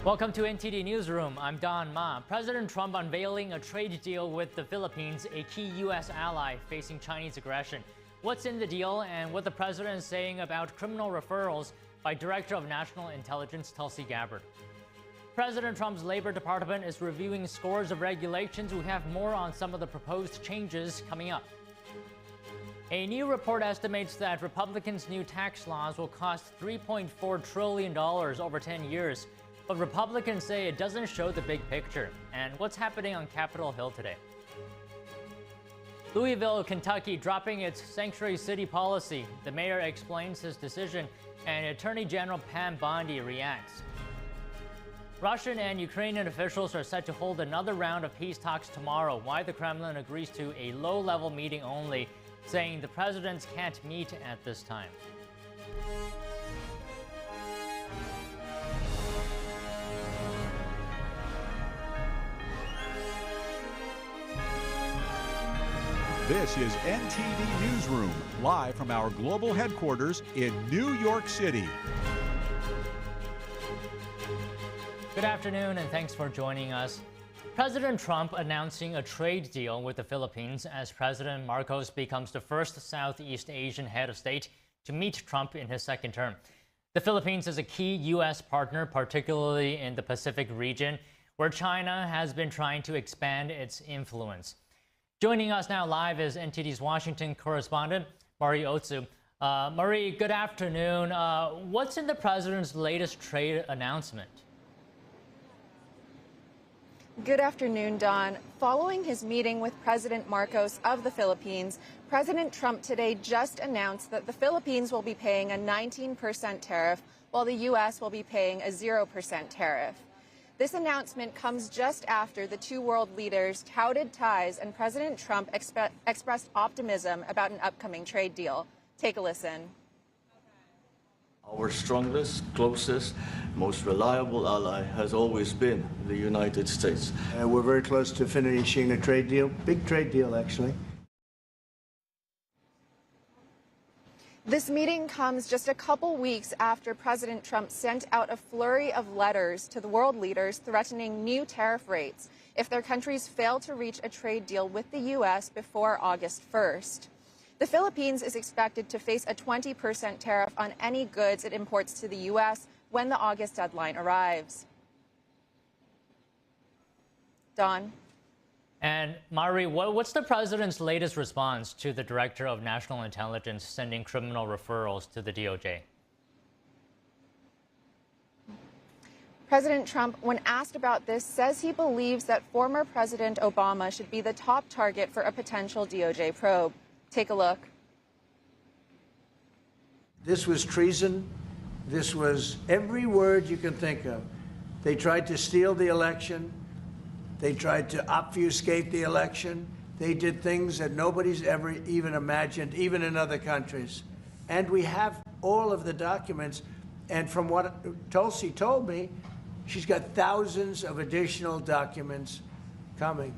Welcome to NTD Newsroom. I'm Don Ma. President Trump unveiling a trade deal with the Philippines, a key U.S. ally facing Chinese aggression. What's in the deal and what the president is saying about criminal referrals by Director of National Intelligence Tulsi Gabbard. President Trump's Labor Department is reviewing scores of regulations. We have more on some of the proposed changes coming up. A new report estimates that Republicans' new tax laws will cost $3.4 trillion over 10 years. But Republicans say it doesn't show the big picture. And what's happening on Capitol Hill today? Louisville, Kentucky, dropping its sanctuary city policy. The mayor explains his decision, and Attorney General Pam Bondi reacts. Russian and Ukrainian officials are set to hold another round of peace talks tomorrow. Why the Kremlin agrees to a low-level meeting only, saying the presidents can't meet at this time. This is NTD Newsroom, live from our global headquarters in New York City. Good afternoon, and thanks for joining us. President Trump announcing a trade deal with the Philippines as President Marcos becomes the first Southeast Asian head of state to meet Trump in his second term. The Philippines is a key U.S. partner, particularly in the Pacific region, where China has been trying to expand its influence. Joining us now live is NTD's Washington correspondent, Marie Otsu. Marie, good afternoon. What's in the president's latest trade announcement? Good afternoon, Don. Following his meeting with President Marcos of the Philippines, President Trump today just announced that the Philippines will be paying a 19% tariff, while the U.S. will be paying a 0% tariff. This announcement comes just after the two world leaders touted ties and President Trump expressed optimism about an upcoming trade deal. Take a listen. Our strongest, closest, most reliable ally has always been the United States. We're very close to finishing a trade deal, big trade deal, actually. This meeting comes just a couple weeks after President Trump sent out a flurry of letters to the world leaders threatening new tariff rates if their countries fail to reach a trade deal with the U.S. before August 1st. The Philippines is expected to face a 20% tariff on any goods it imports to the U.S. when the August deadline arrives. Don? And Marie, what's the president's latest response to the Director of National Intelligence sending criminal referrals to the DOJ? President Trump, when asked about this, says he believes that former President Obama should be the top target for a potential DOJ probe. Take a look. This was treason. This was every word you can think of. They tried to steal the election. They tried to obfuscate the election. They did things that nobody's ever even imagined, even in other countries. And we have all of the documents. And from what Tulsi told me, she's got thousands of additional documents coming.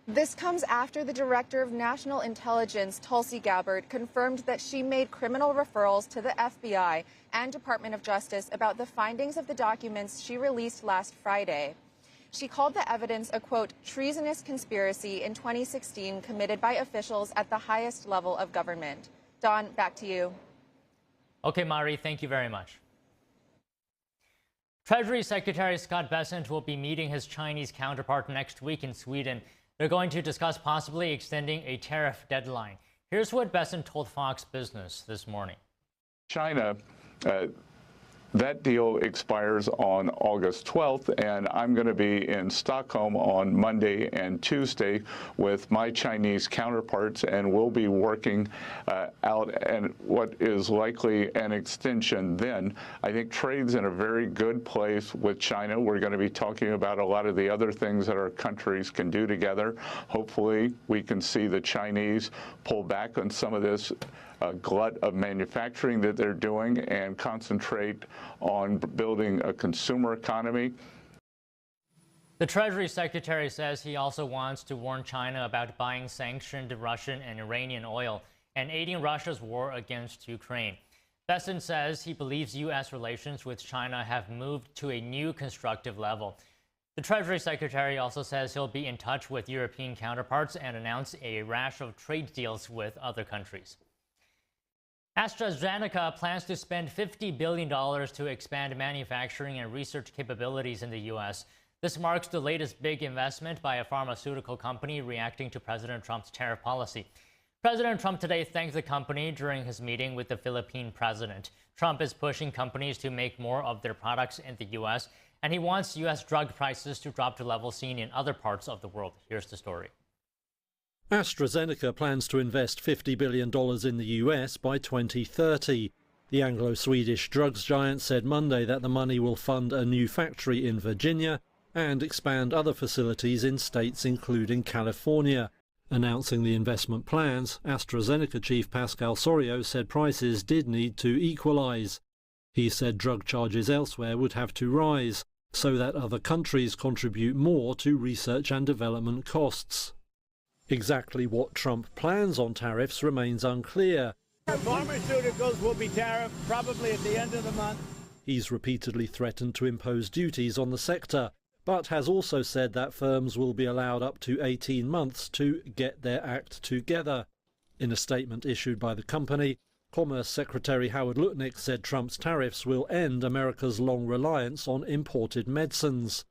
This comes after the Director of National Intelligence, Tulsi Gabbard, confirmed that she made criminal referrals to the FBI and Department of Justice about the findings of the documents she released last Friday. She called the evidence a, quote, treasonous conspiracy in 2016 committed by officials at the highest level of government. Don, back to you. Okay, Marie, thank you very much. Treasury Secretary Scott Bessent will be meeting his Chinese counterpart next week in Sweden. They're going to discuss possibly extending a tariff deadline. Here's what Bessent told Fox Business this morning. China, that deal expires on August 12th, and I'm going to be in Stockholm on Monday and Tuesday with my Chinese counterparts, and we'll be working out and what is likely an extension then. I think trade's in a very good place with China. We're going to be talking about a lot of the other things that our countries can do together. Hopefully, we can see the Chinese pull back on some of this glut of manufacturing that they're doing and concentrate on building a consumer economy. The Treasury Secretary says he also wants to warn China about buying sanctioned Russian and Iranian oil and aiding Russia's war against Ukraine. Bessent says he believes U.S. relations with China have moved to a new constructive level. The Treasury Secretary also says he'll be in touch with European counterparts and announce a rash of trade deals with other countries. AstraZeneca plans to spend $50 billion to expand manufacturing and research capabilities in the U.S. This marks the latest big investment by a pharmaceutical company reacting to President Trump's tariff policy. President Trump today thanked the company during his meeting with the Philippine president. Trump is pushing companies to make more of their products in the U.S., and he wants U.S. drug prices to drop to levels seen in other parts of the world. Here's the story. AstraZeneca plans to invest $50 billion in the US by 2030. The Anglo-Swedish drugs giant said Monday that the money will fund a new factory in Virginia and expand other facilities in states including California. Announcing the investment plans, AstraZeneca chief Pascal Soriot said prices did need to equalize. He said drug charges elsewhere would have to rise so that other countries contribute more to research and development costs. Exactly what Trump plans on tariffs remains unclear. Pharmaceuticals will be tariffed probably at the end of the month. He's repeatedly threatened to impose duties on the sector, but has also said that firms will be allowed up to 18 months to get their act together. In a statement issued by the company, Commerce Secretary Howard Lutnick said Trump's tariffs will end America's long reliance on imported medicines.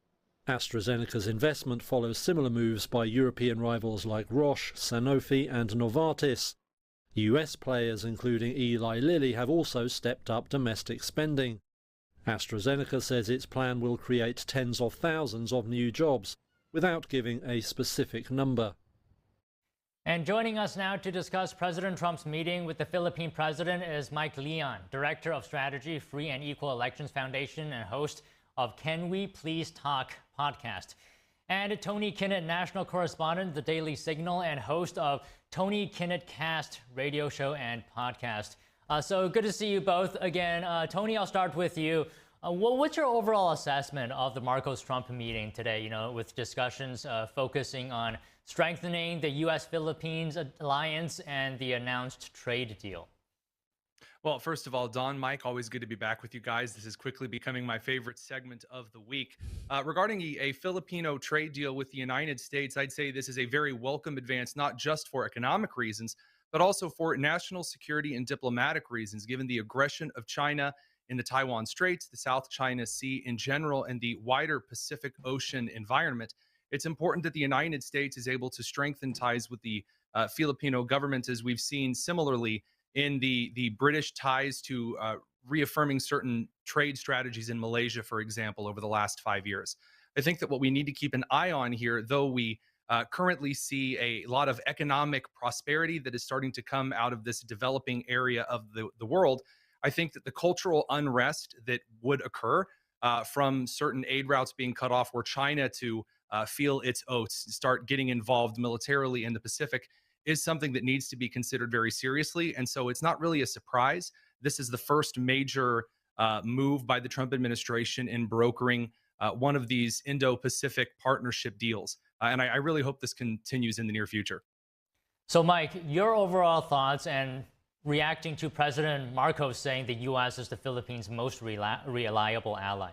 AstraZeneca's investment follows similar moves by European rivals like Roche, Sanofi and Novartis. US players including Eli Lilly have also stepped up domestic spending. AstraZeneca says its plan will create tens of thousands of new jobs, without giving a specific number. And joining us now to discuss President Trump's meeting with the Philippine president is Mike Leon, Director of Strategy, Free and Equal Elections Foundation, and host of Can We Please Talk podcast. And Tony Kinnett, national correspondent, The Daily Signal, and host of Tony Kinnett Cast radio show and podcast. So good to see you both again. Tony, I'll start with you. What's your overall assessment of the Marcos Trump meeting today, with discussions focusing on strengthening the U.S.-Philippines alliance and the announced trade deal? Well, first of all, Don, Mike, always good to be back with you guys. This is quickly becoming my favorite segment of the week. Regarding a Filipino trade deal with the United States, I'd say this is a very welcome advance, not just for economic reasons, but also for national security and diplomatic reasons, given the aggression of China in the Taiwan Straits, the South China Sea in general, and the wider Pacific Ocean environment. It's important that the United States is able to strengthen ties with the Filipino government, as we've seen similarly in the British ties to reaffirming certain trade strategies in Malaysia, for example, over the last 5 years. I think that what we need to keep an eye on here, though we currently see a lot of economic prosperity that is starting to come out of this developing area of the world, I think that the cultural unrest that would occur from certain aid routes being cut off, were China to feel its oats, start getting involved militarily in the Pacific, is something that needs to be considered very seriously. And so it's not really a surprise. This is the first major move by the Trump administration in brokering one of these Indo-Pacific partnership deals. And I really hope this continues in the near future. So, Mike, your overall thoughts and reacting to President Marcos saying the U.S. is the Philippines' most reliable ally.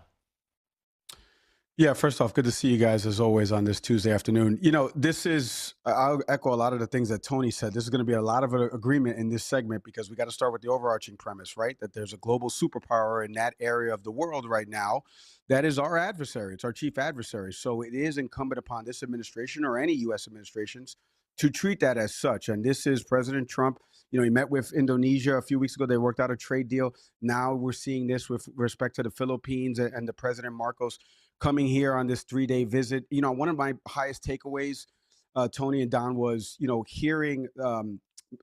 Yeah, first off, good to see you guys as always on this Tuesday afternoon. This is, I'll echo a lot of the things that Tony said. This is going to be a lot of agreement in this segment because we got to start with the overarching premise, right? That there's a global superpower in that area of the world right now that is our adversary. It's our chief adversary. So it is incumbent upon this administration or any U.S. administrations to treat that as such. And this is President Trump. He met with Indonesia a few weeks ago. They worked out a trade deal. Now we're seeing this with respect to the Philippines and the President Marcos coming here on this 3-day visit. One of my highest takeaways, Tony and Don, was, hearing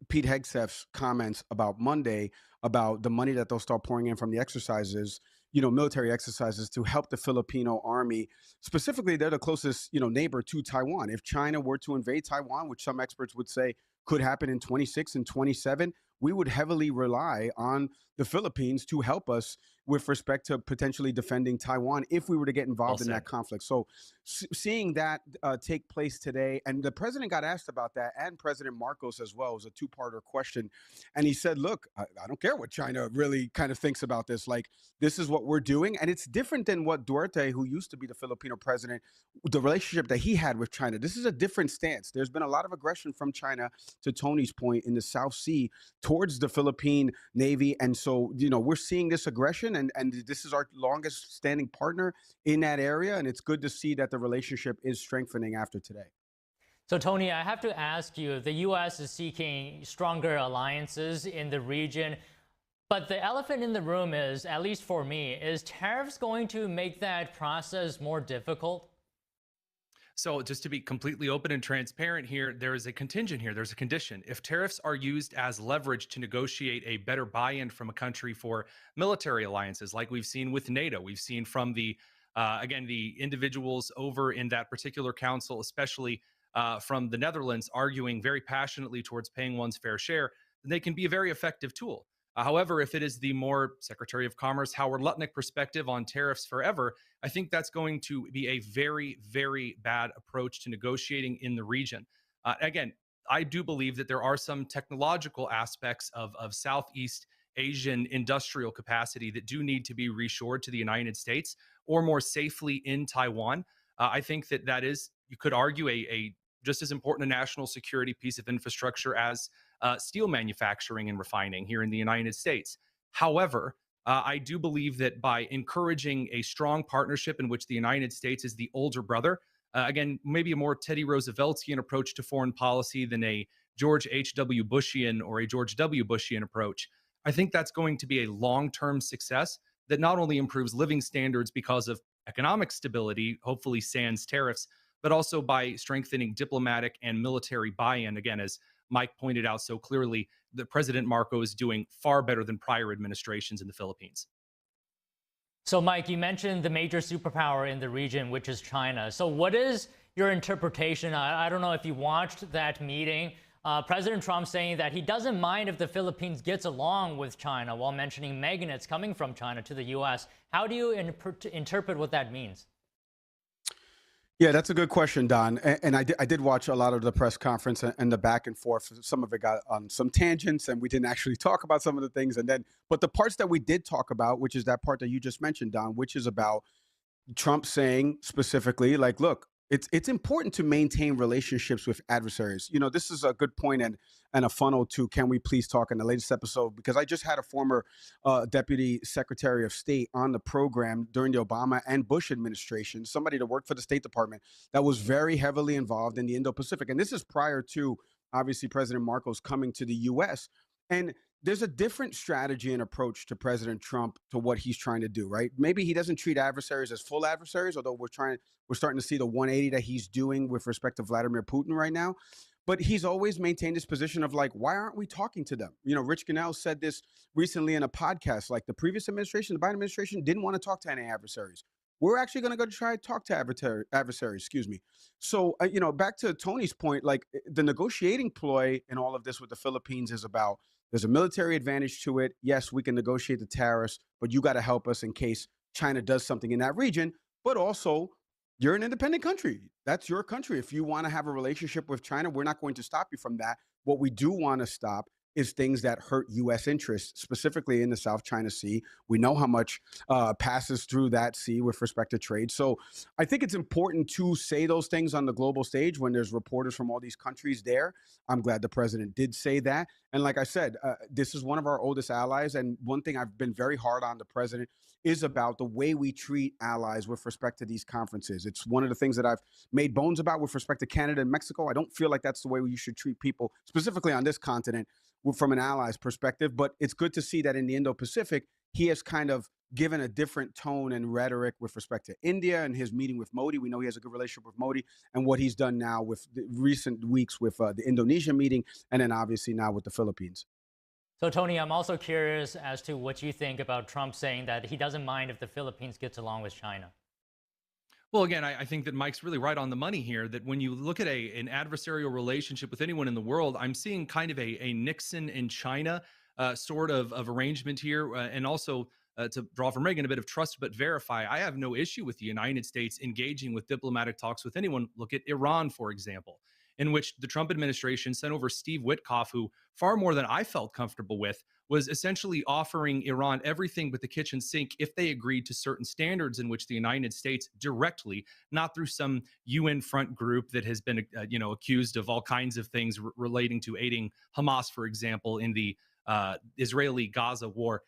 Pete Hegseth's comments about Monday about the money that they'll start pouring in from the exercises, military exercises to help the Filipino army. Specifically, they're the closest, neighbor to Taiwan. If China were to invade Taiwan, which some experts would say could happen in 26 and 27, we would heavily rely on the Philippines to help us with respect to potentially defending Taiwan if we were to get involved in that conflict. So seeing that take place today, and the president got asked about that, and President Marcos as well. It was a two-parter question. And he said, look, I don't care what China really kind of thinks about this. Like, this is what we're doing. And it's different than what Duarte, who used to be the Filipino president, the relationship that he had with China. This is a different stance. There's been a lot of aggression from China, to Tony's point, in the South Sea towards the Philippine Navy. And so, you know, we're seeing this aggression, and this is our longest standing partner in that area. And it's good to see that the relationship is strengthening after today. So, Tony, I have to ask you, the U.S. is seeking stronger alliances in the region. But the elephant in the room is, at least for me, is tariffs going to make that process more difficult? So just to be completely open and transparent here, there is a contingent here. There's a condition. If tariffs are used as leverage to negotiate a better buy-in from a country for military alliances, like we've seen with NATO, we've seen from the, again, the individuals over in that particular council, especially from the Netherlands, arguing very passionately towards paying one's fair share, then they can be a very effective tool. However, if it is the more Secretary of Commerce Howard Lutnick perspective on tariffs forever, I think that's going to be a very, very bad approach to negotiating in the region. Again, I do believe that there are some technological aspects of Southeast Asian industrial capacity that do need to be reshored to the United States, or more safely in Taiwan. I think that is, you could argue, a just as important a national security piece of infrastructure as steel manufacturing and refining here in the United States. However, I do believe that by encouraging a strong partnership in which the United States is the older brother, again, maybe a more Teddy Rooseveltian approach to foreign policy than a George H.W. Bushian or a George W. Bushian approach, I think that's going to be a long-term success that not only improves living standards because of economic stability, hopefully sans tariffs, but also by strengthening diplomatic and military buy-in. Again, as Mike pointed out so clearly, that President Marcos is doing far better than prior administrations in the Philippines. So, Mike, you mentioned the major superpower in the region, which is China. So what is your interpretation? I don't know if you watched that meeting. President Trump saying that he doesn't mind if the Philippines gets along with China, while mentioning magnets coming from China to the U.S. How do you interpret what that means? Yeah, that's a good question, Don. And I did watch a lot of the press conference and the back and forth. Some of it got on some tangents, and we didn't actually talk about some of the things. But the parts that we did talk about, which is that part that you just mentioned, Don, which is about Trump saying specifically, like, look, it's important to maintain relationships with adversaries. You know, this is a good point and a funnel to Can We Please Talk in the latest episode, because I just had a former Deputy Secretary of State on the program during the Obama and Bush administration, somebody that worked for the State Department that was very heavily involved in the Indo-Pacific. And this is prior to, obviously, President Marcos coming to the U.S. And there's a different strategy and approach to President Trump to what he's trying to do, right? Maybe he doesn't treat adversaries as full adversaries, although we're starting to see the 180 that he's doing with respect to Vladimir Putin right now. But he's always maintained this position of like, why aren't we talking to them? You know, Rich Ganell said this recently in a podcast, like the previous administration, the Biden administration, didn't want to talk to any adversaries. We're actually going to go try to talk to adversaries, excuse me. So, you know, back to Tony's point, like the negotiating ploy in all of this with the Philippines is about, there's a military advantage to it. Yes, we can negotiate the tariffs, but you got to help us in case China does something in that region. But also, you're an independent country. That's your country. If you want to have a relationship with China, we're not going to stop you from that. What we do want to stop is things that hurt U.S. interests, specifically in the South China Sea. We know how much passes through that sea with respect to trade. So I think it's important to say those things on the global stage when there's reporters from all these countries there. I'm glad the president did say that. And like I said, this is one of our oldest allies. And one thing I've been very hard on the president is about the way we treat allies with respect to these conferences. It's one of the things that I've made bones about with respect to Canada and Mexico. I don't feel like that's the way you should treat people, specifically on this continent, from an ally's perspective. But it's good to see that in the Indo-Pacific, he has kind of given a different tone and rhetoric with respect to India and his meeting with Modi. We know he has a good relationship with Modi, and what he's done now with the recent weeks with the Indonesia meeting, and then obviously now with the Philippines. So, Tony, I'm also curious as to what you think about Trump saying that he doesn't mind if the Philippines gets along with China. Well, again, I think that Mike's really right on the money here, that when you look at an adversarial relationship with anyone in the world, I'm seeing kind of a Nixon in China sort of arrangement here, and also to draw from Reagan, a bit of trust but verify. I have no issue with the United States engaging with diplomatic talks with anyone. Look at Iran, for example, in which the Trump administration sent over Steve Witkoff, who far more than I felt comfortable with, was essentially offering Iran everything but the kitchen sink if they agreed to certain standards in which the United States directly, not through some UN front group that has been accused of all kinds of things relating to aiding Hamas, for example, in the Israeli-Gaza war.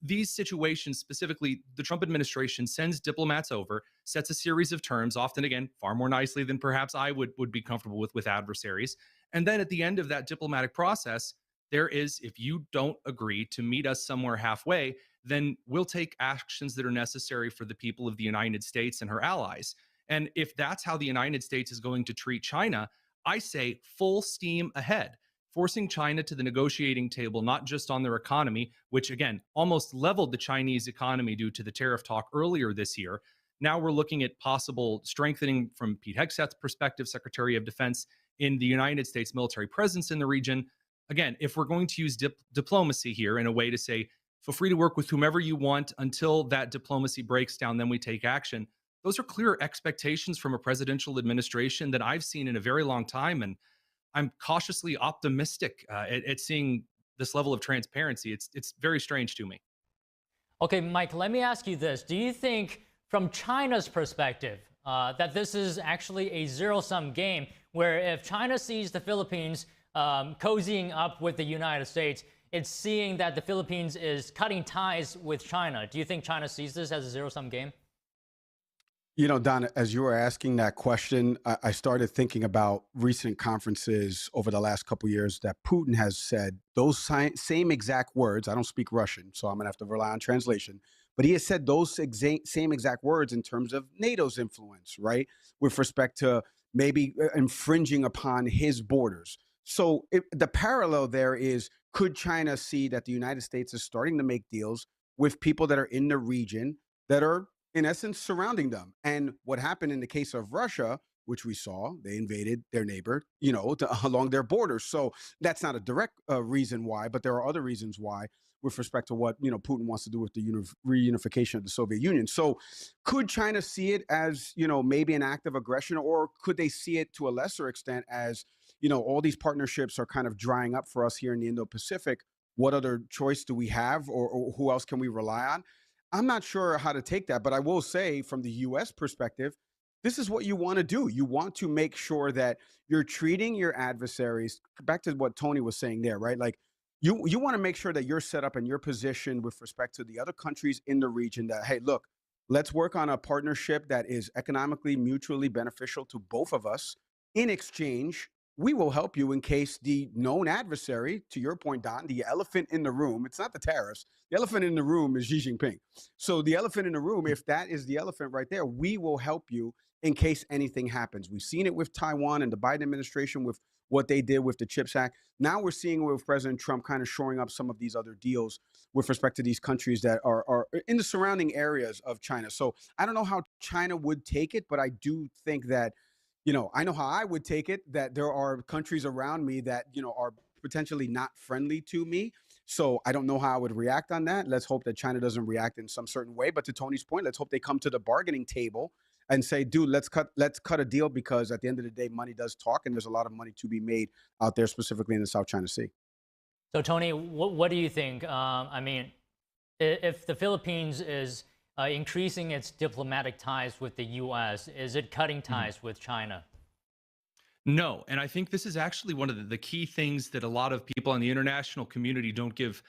These situations, specifically, the Trump administration sends diplomats over, sets a series of terms, often, again, far more nicely than perhaps I would be comfortable with adversaries. And then at the end of that diplomatic process, there is, if you don't agree to meet us somewhere halfway, then we'll take actions that are necessary for the people of the United States and her allies. And if that's how the United States is going to treat China, I say full steam ahead, forcing China to the negotiating table, not just on their economy, which again, almost leveled the Chinese economy due to the tariff talk earlier this year. Now we're looking at possible strengthening from Pete Hegseth's perspective, Secretary of Defense, in the United States military presence in the region. Again, if we're going to use diplomacy here in a way to say, feel free to work with whomever you want until that diplomacy breaks down, then we take action. Those are clear expectations from a presidential administration that I've seen in a very long time. And I'm cautiously optimistic at seeing this level of transparency. It's very strange to me. Okay, Mike, let me ask you this. Do you think from China's perspective that this is actually a zero-sum game where if China sees the Philippines cozying up with the United States, it's seeing that the Philippines is cutting ties with China? Do you think China sees this as a zero-sum game? You know, Don, as you were asking that question, I started thinking about recent conferences over the last couple of years that Putin has said those same exact words. I don't speak Russian, so I'm going to have to rely on translation. But he has said those same exact words in terms of NATO's influence, right, with respect to maybe infringing upon his borders. So the parallel there is, could China see that the United States is starting to make deals with people that are in the region that are, in essence, surrounding them? And what happened in the case of Russia, which we saw, they invaded their neighbor, along their borders. So that's not a direct reason why, but there are other reasons why with respect to what, Putin wants to do with the reunification of the Soviet Union. So could China see it as, maybe an act of aggression, or could they see it to a lesser extent as, all these partnerships are kind of drying up for us here in the Indo-Pacific? What other choice do we have, or who else can we rely on? I'm not sure how to take that, but I will say from the U.S. perspective, this is what you want to do. You want to make sure that you're treating your adversaries, back to what Tony was saying there, right? Like you want to make sure that you're set up and you're positioned with respect to the other countries in the region that, hey, look, let's work on a partnership that is economically mutually beneficial to both of us. In exchange, we will help you in case the known adversary, to your point, Don, the elephant in the room, it's not the tariffs. The elephant in the room is Xi Jinping. So the elephant in the room, if that is the elephant right there, we will help you in case anything happens. We've seen it with Taiwan and the Biden administration with what they did with the CHIPS Act. Now we're seeing with President Trump kind of shoring up some of these other deals with respect to these countries that are in the surrounding areas of China. So I don't know how China would take it, but I do think that, I know how I would take it, that there are countries around me that, are potentially not friendly to me. So I don't know how I would react on that. Let's hope that China doesn't react in some certain way. But to Tony's point, let's hope they come to the bargaining table and say, dude, let's cut a deal, because at the end of the day, money does talk, and there's a lot of money to be made out there, specifically in the South China Sea. So Tony, what do you think? I mean, if the Philippines is increasing its diplomatic ties with the U.S., is it cutting ties with China? No, and I think this is actually one of the key things that a lot of people in the international community don't give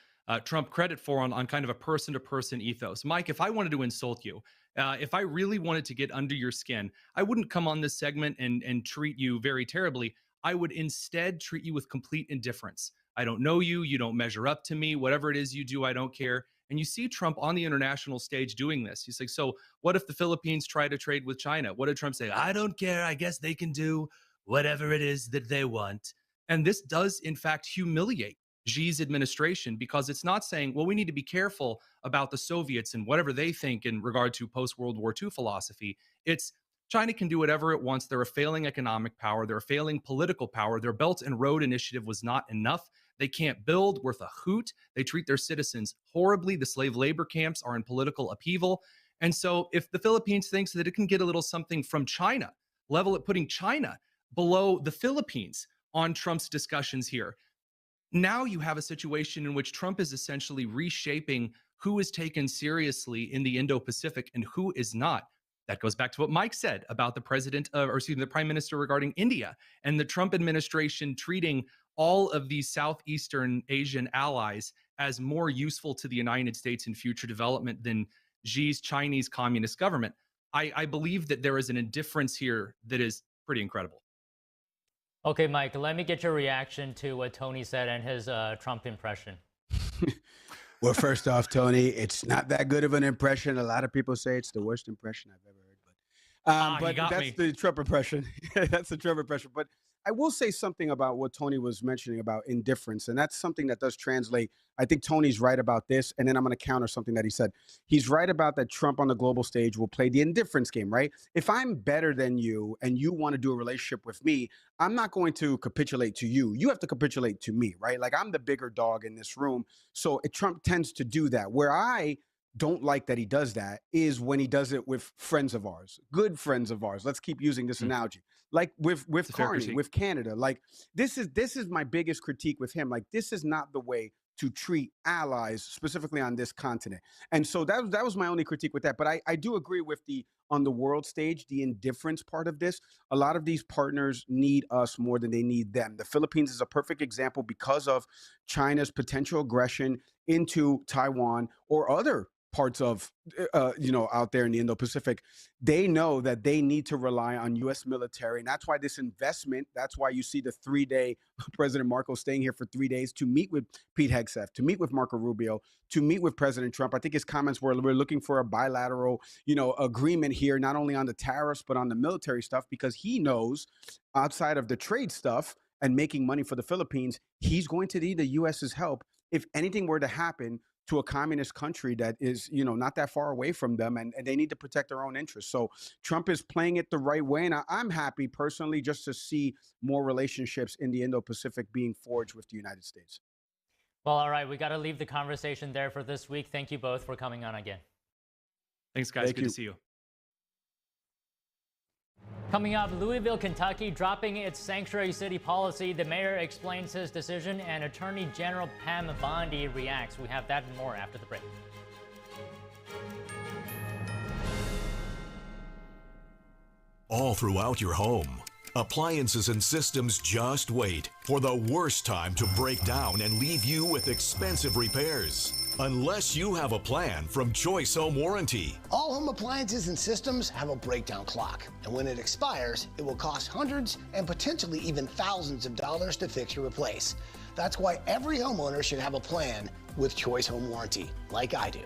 Trump credit for on kind of a person-to-person ethos. Mike, if I wanted to insult you, if I really wanted to get under your skin, I wouldn't come on this segment and treat you very terribly. I would instead treat you with complete indifference. I don't know you. You don't measure up to me. Whatever it is you do, I don't care. And you see Trump on the international stage doing this. He's like, so what if the Philippines try to trade with China? What did Trump say? I don't care. I guess they can do whatever it is that they want. And this does, in fact, humiliate Xi's administration, because it's not saying, well, we need to be careful about the Soviets and whatever they think in regard to post-World War II philosophy. It's China can do whatever it wants. They're a failing economic power. They're a failing political power. Their Belt and Road Initiative was not enough. They can't build worth a hoot. They treat their citizens horribly. The slave labor camps are in political upheaval. And so if the Philippines thinks that it can get a little something from China, level at putting China below the Philippines on Trump's discussions here, now you have a situation in which Trump is essentially reshaping who is taken seriously in the Indo-Pacific and who is not. That goes back to what Mike said about the the prime minister regarding India and the Trump administration treating all of these Southeastern Asian allies as more useful to the United States in future development than Xi's Chinese Communist government. I believe that there is an indifference here that is pretty incredible. Okay, Mike, let me get your reaction to what Tony said and his Trump impression. Well, first off, Tony, it's not that good of an impression. A lot of people say it's the worst impression I've ever heard. But that's the Trump impression. That's the Trump impression. But I will say something about what Tony was mentioning about indifference. And that's something that does translate. I think Tony's right about this. And then I'm going to counter something that he said. He's right about that Trump on the global stage will play the indifference game, right? If I'm better than you and you want to do a relationship with me, I'm not going to capitulate to you. You have to capitulate to me, right? Like I'm the bigger dog in this room. So Trump tends to do that. Where I don't like that he does that is when he does it with friends of ours, good friends of ours. Let's keep using this analogy. Like with Carney, with Canada. Like this is my biggest critique with him. Like this is not the way to treat allies, specifically on this continent. And so that was my only critique with that. But I do agree with on the world stage, the indifference part of this. A lot of these partners need us more than they need them. The Philippines is a perfect example because of China's potential aggression into Taiwan or other parts of, out there in the Indo-Pacific. They know that they need to rely on U.S. military. And that's why this investment, that's why you see the 3-day President Marcos staying here for 3 days to meet with Pete Hegseth, to meet with Marco Rubio, to meet with President Trump. I think his comments were, we're looking for a bilateral, agreement here, not only on the tariffs, but on the military stuff, because he knows outside of the trade stuff and making money for the Philippines, he's going to need the U.S.'s help if anything were to happen to a communist country that is, not that far away from them, and they need to protect their own interests. So Trump is playing it the right way, and I'm happy personally just to see more relationships in the Indo-Pacific being forged with the United States. Well, all right, we got to leave the conversation there for this week. Thank you both for coming on again. Thanks, guys. Good to see you. Coming up, Louisville, Kentucky dropping its sanctuary city policy. The mayor explains his decision, and Attorney General Pam Bondi reacts. We have that and more after the break. All throughout your home, appliances and systems just wait for the worst time to break down and leave you with expensive repairs. Unless you have a plan from Choice Home Warranty. All home appliances and systems have a breakdown clock, and when it expires, it will cost hundreds and potentially even thousands of dollars to fix or replace. That's why every homeowner should have a plan with Choice Home Warranty, like I do.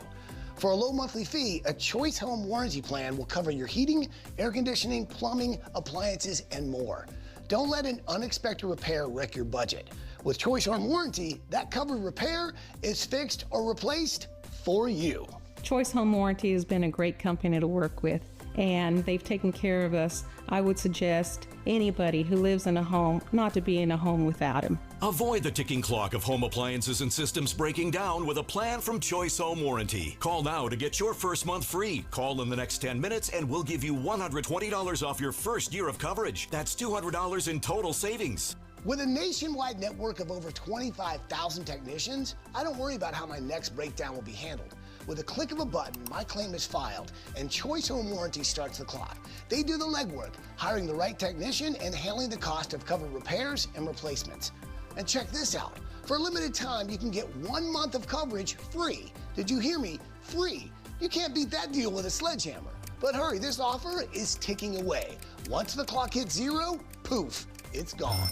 For a low monthly fee, a Choice Home Warranty plan will cover your heating, air conditioning, plumbing, appliances, and more. Don't let an unexpected repair wreck your budget. With Choice Home Warranty, that covered repair is fixed or replaced for you. Choice Home Warranty has been a great company to work with, and they've taken care of us. I would suggest anybody who lives in a home not to be in a home without him. Avoid the ticking clock of home appliances and systems breaking down with a plan from Choice Home Warranty. Call now to get your first month free. Call in the next 10 minutes and we'll give you $120 off your first year of coverage. That's $200 in total savings. With a nationwide network of over 25,000 technicians, I don't worry about how my next breakdown will be handled. With a click of a button, my claim is filed, and Choice Home Warranty starts the clock. They do the legwork, hiring the right technician and handling the cost of covered repairs and replacements. And check this out. For a limited time, you can get 1 month of coverage free. Did you hear me? Free. You can't beat that deal with a sledgehammer. But hurry, this offer is ticking away. Once the clock hits 0, poof, it's gone.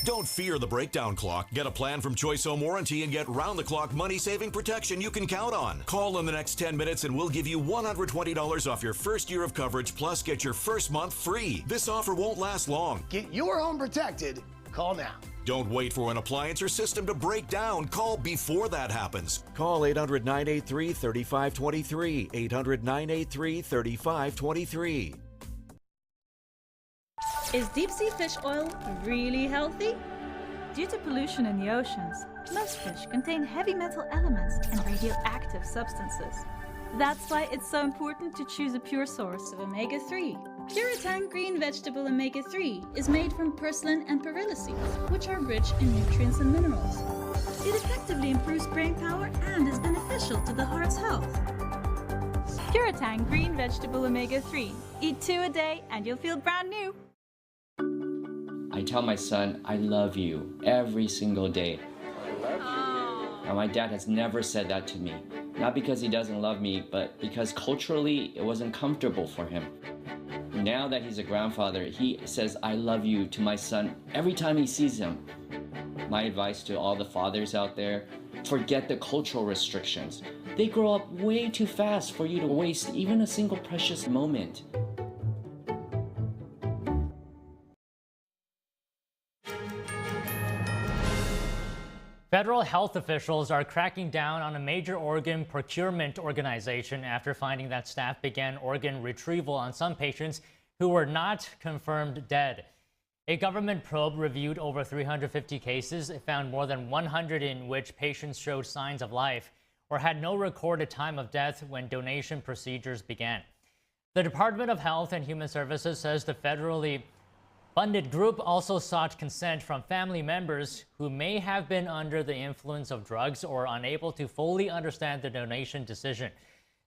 Don't fear the breakdown clock. Get a plan from Choice Home Warranty and get round-the-clock money-saving protection you can count on. Call in the next 10 minutes and we'll give you $120 off your first year of coverage, plus get your first month free. This offer won't last long. Get your home protected. Call now. Don't wait for an appliance or system to break down. Call before that happens. Call 800-983-3523. 800-983-3523. Is deep sea fish oil really healthy? Due to pollution in the oceans, most fish contain heavy metal elements and radioactive substances. That's why it's so important to choose a pure source of omega-3. Puritang green vegetable omega-3 is made from purslane and perilla seeds, which are rich in nutrients and minerals. It effectively improves brain power and is beneficial to the heart's health. Puritang green vegetable omega-3. Eat 2 a day and you'll feel brand new. I tell my son, I love you every single day. Now, my dad has never said that to me. Not because he doesn't love me, but because culturally it wasn't comfortable for him. Now that he's a grandfather, he says, I love you to my son every time he sees him. My advice to all the fathers out there, forget the cultural restrictions. They grow up way too fast for you to waste even a single precious moment. Federal health officials are cracking down on a major organ procurement organization after finding that staff began organ retrieval on some patients who were not confirmed dead. A government probe reviewed over 350 cases. It found more than 100 in which patients showed signs of life or had no recorded time of death when donation procedures began. The Department of Health and Human Services says the federally funded group also sought consent from family members who may have been under the influence of drugs or unable to fully understand the donation decision.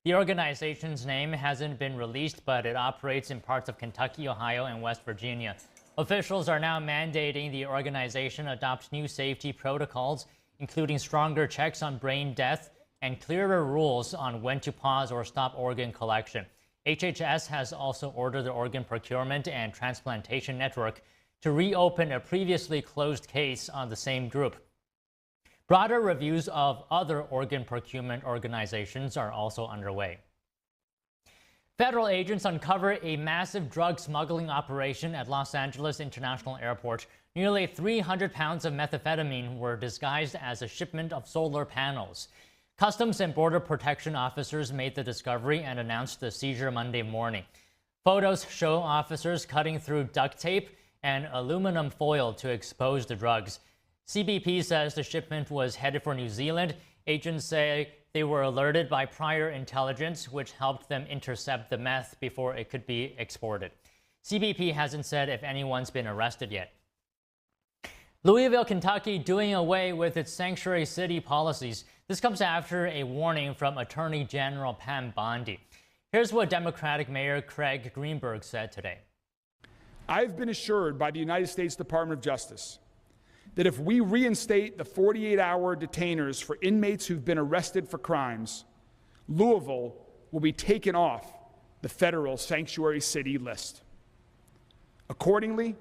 The organization's name hasn't been released, but it operates in parts of Kentucky, Ohio, and West Virginia. Officials are now mandating the organization adopt new safety protocols, including stronger checks on brain death and clearer rules on when to pause or stop organ collection. HHS has also ordered the Organ Procurement and Transplantation Network to reopen a previously closed case on the same group. Broader reviews of other organ procurement organizations are also underway. Federal agents uncover a massive drug smuggling operation at Los Angeles International Airport. Nearly 300 pounds of methamphetamine were disguised as a shipment of solar panels. Customs and Border Protection officers made the discovery and announced the seizure Monday morning. Photos show officers cutting through duct tape and aluminum foil to expose the drugs. CBP says the shipment was headed for New Zealand. Agents say they were alerted by prior intelligence, which helped them intercept the meth before it could be exported. CBP hasn't said if anyone's been arrested yet. Louisville, Kentucky, doing away with its sanctuary city policies. This comes after a warning from Attorney General Pam Bondi. Here's what Democratic Mayor Craig Greenberg said today. I've been assured by the United States Department of Justice that if we reinstate the 48-hour detainers for inmates who've been arrested for crimes, Louisville will be taken off the federal sanctuary city list. Accordingly,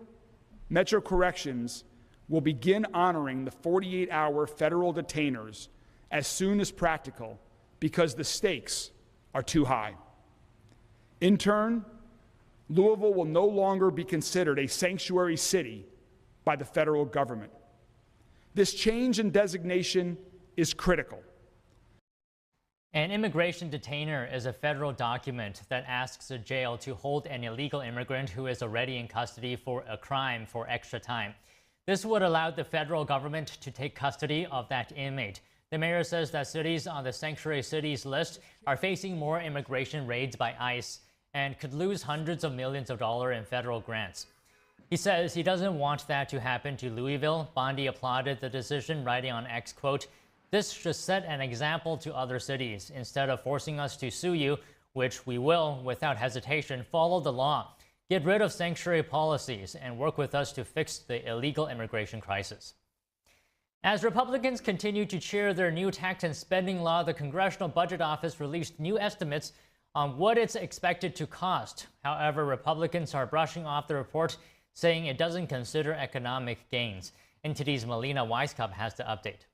Metro Corrections will begin honoring the 48-hour federal detainers as soon as practical because the stakes are too high. In turn, Louisville will no longer be considered a sanctuary city by the federal government. This change in designation is critical. An immigration detainer is a federal document that asks a jail to hold an illegal immigrant who is already in custody for a crime for extra time. This would allow the federal government to take custody of that inmate. The mayor says that cities on the sanctuary cities list are facing more immigration raids by ICE and could lose hundreds of millions of dollars in federal grants. He says he doesn't want that to happen to Louisville. Bondi applauded the decision, writing on X, quote, "This should set an example to other cities. Instead of forcing us to sue you, which we will without hesitation, follow the law. Get rid of sanctuary policies and work with us to fix the illegal immigration crisis." As Republicans continue to cheer their new tax and spending law, the Congressional Budget Office released new estimates on what it's expected to cost. However, Republicans are brushing off the report, saying it doesn't consider economic gains. NTD's Melina Weisskopf has the update.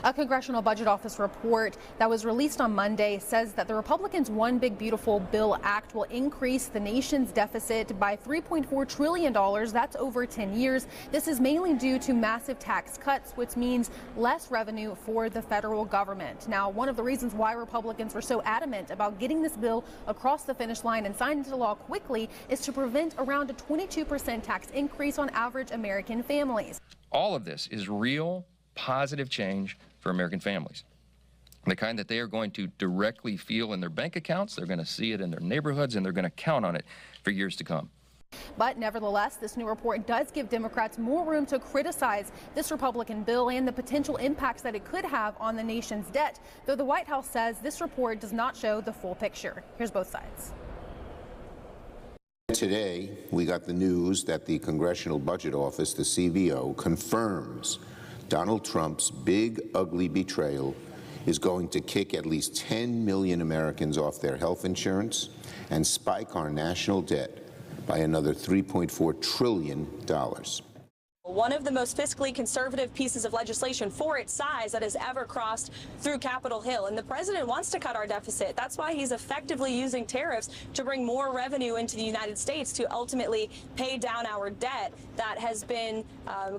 A Congressional Budget Office report that was released on Monday says that the Republicans' One Big Beautiful Bill Act will increase the nation's deficit by $3.4 trillion. That's over 10 years. This is mainly due to massive tax cuts, which means less revenue for the federal government. Now, one of the reasons why Republicans were so adamant about getting this bill across the finish line and signed into law quickly is to prevent around a 22% tax increase on average American families. All of this is real, positive change for American families. The kind that they are going to directly feel in their bank accounts, they're going to see it in their neighborhoods, and they're going to count on it for years to come. But nevertheless, this new report does give Democrats more room to criticize this Republican bill and the potential impacts that it could have on the nation's debt, though the White House says this report does not show the full picture. Here's both sides. Today, we got the news that the Congressional Budget Office, the CBO, confirms Donald Trump's big, ugly betrayal is going to kick at least 10 million Americans off their health insurance and spike our national debt by another $3.4 trillion. One of the most fiscally conservative pieces of legislation for its size that has ever crossed through Capitol Hill. And the president wants to cut our deficit. That's why he's effectively using tariffs to bring more revenue into the United States to ultimately pay down our debt that has been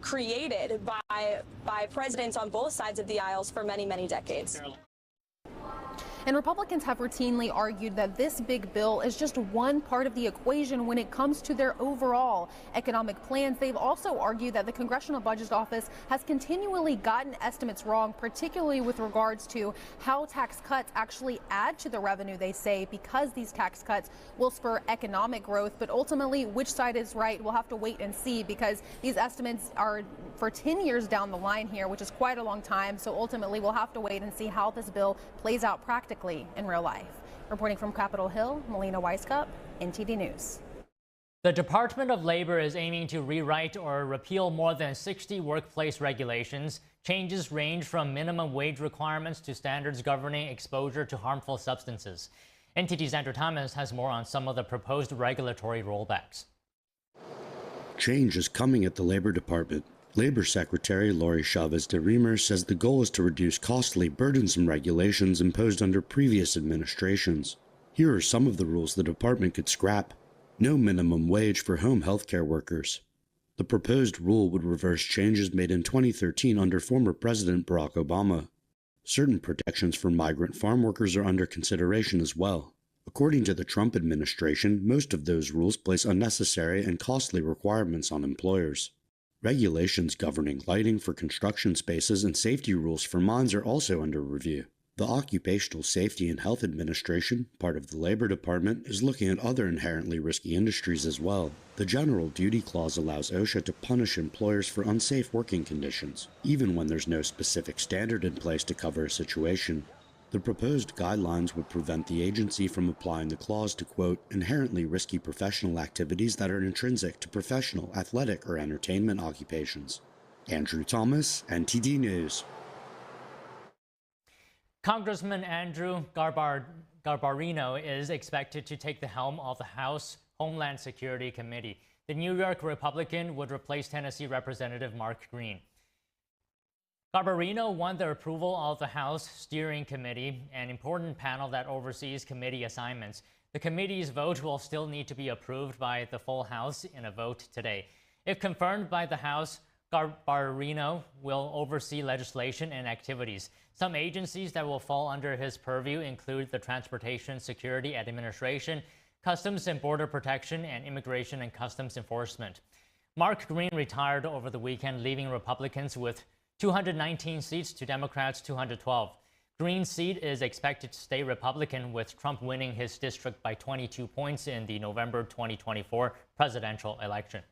created by presidents on both sides of the aisles for many, many decades. And Republicans have routinely argued that this big bill is just one part of the equation when it comes to their overall economic plans. They've also argued that the Congressional Budget Office has continually gotten estimates wrong, particularly with regards to how tax cuts actually add to the revenue, they say, because these tax cuts will spur economic growth. But ultimately, which side is right, we'll have to wait and see, because these estimates are for 10 years down the line here, which is quite a long time. So ultimately, we'll have to wait and see how this bill plays out practically in real life. Reporting from Capitol Hill, Melina Weiskup, NTD News. The Department of Labor is aiming to rewrite or repeal more than 60 workplace regulations. Changes range from minimum wage requirements to standards governing exposure to harmful substances. NTD's Andrew Thomas has more on some of the proposed regulatory rollbacks. Change is coming at the Labor Department. Labor Secretary Lori Chavez de Remer says the goal is to reduce costly, burdensome regulations imposed under previous administrations. Here are some of the rules the department could scrap. No minimum wage for home healthcare workers. The proposed rule would reverse changes made in 2013 under former President Barack Obama. Certain protections for migrant farm workers are under consideration as well. According to the Trump administration, most of those rules place unnecessary and costly requirements on employers. Regulations governing lighting for construction spaces and safety rules for mines are also under review. The Occupational Safety and Health Administration, part of the Labor Department, is looking at other inherently risky industries as well. The General Duty Clause allows OSHA to punish employers for unsafe working conditions, even when there's no specific standard in place to cover a situation. The proposed guidelines would prevent the agency from applying the clause to, quote, inherently risky professional activities that are intrinsic to professional, athletic, or entertainment occupations. Andrew Thomas, NTD News. Congressman Andrew Garbarino is expected to take the helm of the House Homeland Security Committee. The New York Republican would replace Tennessee Representative Mark Green. Garbarino won the approval of the House Steering Committee, an important panel that oversees committee assignments. The committee's vote will still need to be approved by the full House in a vote today. If confirmed by the House, Garbarino will oversee legislation and activities. Some agencies that will fall under his purview include the Transportation Security Administration, Customs and Border Protection, and Immigration and Customs Enforcement. Mark Green retired over the weekend, leaving Republicans with 219 seats to Democrats' 212. Green's seat is expected to stay Republican, with Trump winning his district by 22 points in the November 2024 presidential election.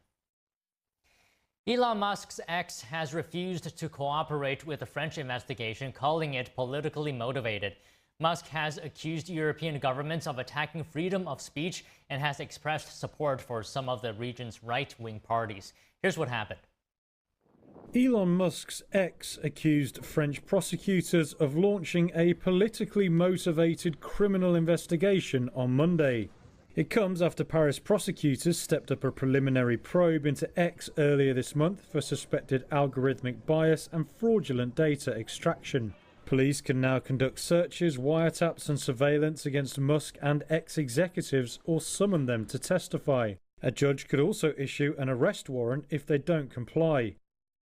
Elon Musk's X has refused to cooperate with the French investigation, calling it politically motivated. Musk has accused European governments of attacking freedom of speech and has expressed support for some of the region's right-wing parties. Here's what happened. Elon Musk's X accused French prosecutors of launching a politically motivated criminal investigation on Monday. It comes after Paris prosecutors stepped up a preliminary probe into X earlier this month for suspected algorithmic bias and fraudulent data extraction. Police can now conduct searches, wiretaps and surveillance against Musk and X executives or summon them to testify. A judge could also issue an arrest warrant if they don't comply.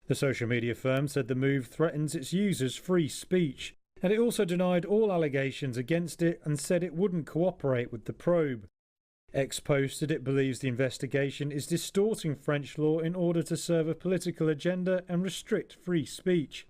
The social media firm said the move threatens its users' free speech, and it also denied all allegations against it and said it wouldn't cooperate with the probe. X posted it believes the investigation is distorting French law in order to serve a political agenda and restrict free speech.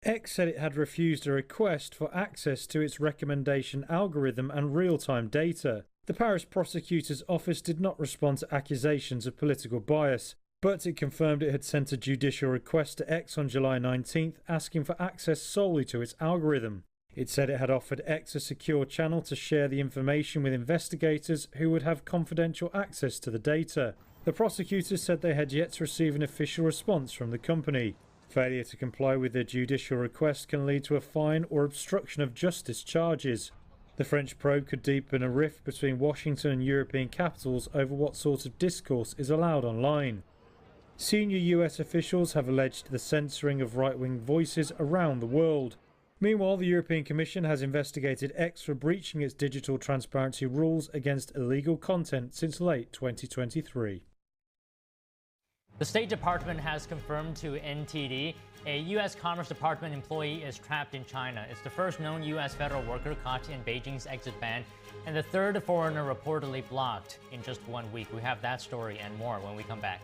X said it had refused a request for access to its recommendation algorithm and real-time data. The Paris prosecutor's office did not respond to accusations of political bias, but it confirmed it had sent a judicial request to X on July 19th asking for access solely to its algorithm. It said it had offered X a secure channel to share the information with investigators who would have confidential access to the data. The prosecutors said they had yet to receive an official response from the company. Failure to comply with their judicial request can lead to a fine or obstruction of justice charges. The French probe could deepen a rift between Washington and European capitals over what sort of discourse is allowed online. Senior US officials have alleged the censoring of right-wing voices around the world. Meanwhile, the European Commission has investigated X for breaching its digital transparency rules against illegal content since late 2023. The State Department has confirmed to NTD a U.S. Commerce Department employee is trapped in China. It's the first known U.S. federal worker caught in Beijing's exit ban and the third foreigner reportedly blocked in just 1 week. We have that story and more when we come back.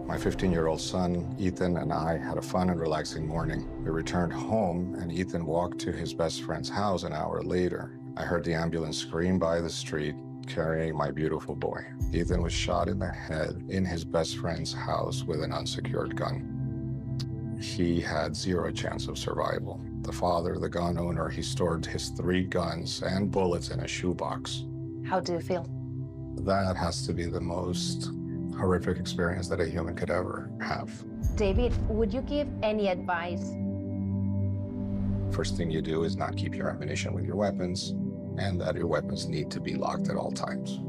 My 15-year-old son, Ethan, and I had a fun and relaxing morning. We returned home, and Ethan walked to his best friend's house an hour later. I heard the ambulance scream by the street, carrying my beautiful boy. Ethan was shot in the head in his best friend's house with an unsecured gun. He had zero chance of survival. The father, the gun owner, he stored his 3 guns and bullets in a shoebox. How do you feel? That has to be the most horrific experience that a human could ever have. David, would you give any advice? First thing you do is not keep your ammunition with your weapons, and that your weapons need to be locked at all times.